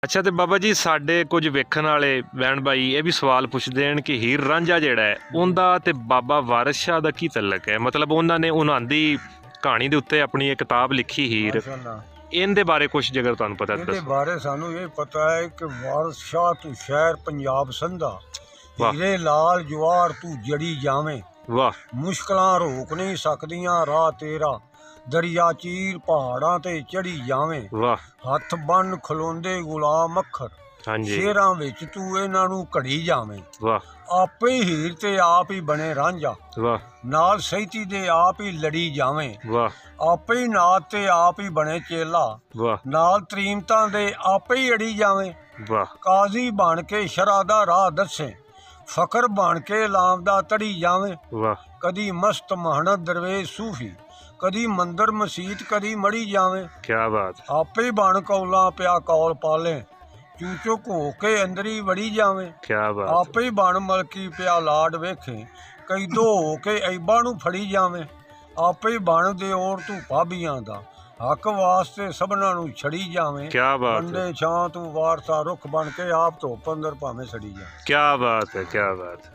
ਅੱਛਾ ਤੇ ਬਾਬਾ ਜੀ ਸਾਡੇ ਕੁਝ ਵੇਖਣ ਵਾਲੇ ਭੈਣ ਭਾਈ ਇਹ ਵੀ ਸਵਾਲ ਪੁੱਛਦੇ ਹਨ ਕਿ ਹੀਰ ਰਾਂਝਾ ਜਿਹੜਾ ਹੈ ਉਹਦਾ ਤੇ ਬਾਬਾ ਵਾਰਿਸ ਸ਼ਾਹ ਦਾ ਕੀ ਤਲਕ ਹੈ। ਮਤਲਬ ਉਹਨਾਂ ਨੇ ਉਹਨਾਂ ਦੀ ਕਹਾਣੀ ਦੇ ਉੱਤੇ ਆਪਣੀ ਇੱਕ ਕਿਤਾਬ ਲਿਖੀ ਹੀਰ, ਮਾਸ਼ਾਅੱਲਾ। ਇਹਦੇ ਬਾਰੇ ਕੁਝ ਜੇਕਰ ਤੁਹਾਨੂੰ ਪਤਾ ਤਾਂ ਇਹਦੇ ਦੱਸੋ। ਬਾਰੇ ਸਾਨੂੰ ਇਹ ਪਤਾ ਹੈ ਕਿ ਵਾਰਿਸ ਸ਼ਾਹ ਤੂੰ ਸ਼ਹਿਰ ਪੰਜਾਬ ਸੰਧਾ, ਵਾਹ ਹੀਰੇ ਲਾਲ ਜਵਾਰ ਤੂੰ ਜੜੀ ਜਾਵੇਂ, ਵਾਹ ਮੁਸ਼ਕਲਾਂ ਰੋਕ ਨਹੀਂ ਸਕਦੀਆਂ ਰਾਹ ਤੇਰਾ, ਦਰਿਆ ਚੀਰ ਪਹਾੜਾਂ ਤੇ ਚੜੀ ਜਾਵੇਂ, ਵਾਹ ਹੱਥ ਬੰਨ ਖਲੋਂਦੇ ਗੁਲਾਮ ਅੱਖਰ, ਹਾਂਜੀ ਸ਼ੇਰਾਂ ਵਿੱਚ ਤੂੰ ਇਹਨਾਂ ਨੂੰ ਘੜੀ ਜਾਵੇਂ, ਵਾਹ ਆਪੇ ਹੀ ਹੀਰ ਤੇ ਆਪ ਹੀ ਬਣੇ ਰਾਂਝਾ, ਵਾਹ ਨਾਲ ਸਹਿਤੀ ਦੇ ਆਪ ਹੀ ਲੜੀ ਜਾਵੇਂ, ਵਾਹ ਆਪੇ ਹੀ ਨਾਤ ਤੇ ਆਪ ਹੀ ਬਣੇ ਚੇਲਾ, ਵਾਹ ਨਾਲ ਤਰੀਮਤਾਂ ਦੇ ਆਪੇ ਹੀ ਅੜੀ ਜਾਵੇਂ, ਵਾਹ ਕਾਜ਼ੀ ਬਣ ਕੇ ਸ਼ਰ੍ਹਾ ਦਾ ਰਾਹ ਦੱਸੇ, ਫਕਰ ਬਣ ਕੇ ਲਾਮ ਦਾ ਤੜੀ ਜਾਵੇਂ, ਵਾਹ ਕਦੀ ਮਸਤ ਮਹਣਤ ਦਰਵੇਸ਼ ਸੂਫੀ, ਕਦੀ ਮੰਦਰ ਮਸੀਤ ਕਦੀ ਮੜੀ ਜਾਵੇਂ, ਕੀ ਬਾਤ ਆਪੇ ਹੀ ਬਣ ਕੌਲਾਂ ਪਿਆ ਕੌਲ ਪਾਲੇ, ਚੂਚੁਕ ਹੋ ਕੇ ਅੰਦਰੀ ਵੜੀ ਜਾਵੇਂ, ਕੀ ਬਾਤ ਆਪੇ ਹੀ ਬਣ ਮਲਕੀ ਪਿਆ ਲਾਡ ਵੇਖੇ, ਕੈਦੋ ਹੋ ਕੇ ਐਬਾਂ ਨੂੰ ਫੜੀ ਜਾਵੇਂ, ਆਪੇ ਹੀ ਬਣ ਦੇ ਔਰ ਤੂੰ ਭਾਬੀਆਂ ਦਾ, ਹੱਕ ਵਾਸਤੇ ਸਭਨਾਂ ਨੂੰ ਛੜੀ ਜਾਵੇਂ, ਕੀ ਬਾਤ ਬੰਦੇ ਛਾਂ ਤੂੰ ਵਾਰਸਾ ਰੁੱਖ ਬਣ ਕੇ ਆਪ ਧੁੱਪ ਅੰਦਰ ਭਾਵੇਂ ਸੜੀ ਜਾ। ਕੀ ਬਾਤ ਹੈ, ਕੀ ਬਾਤ ਹੈ।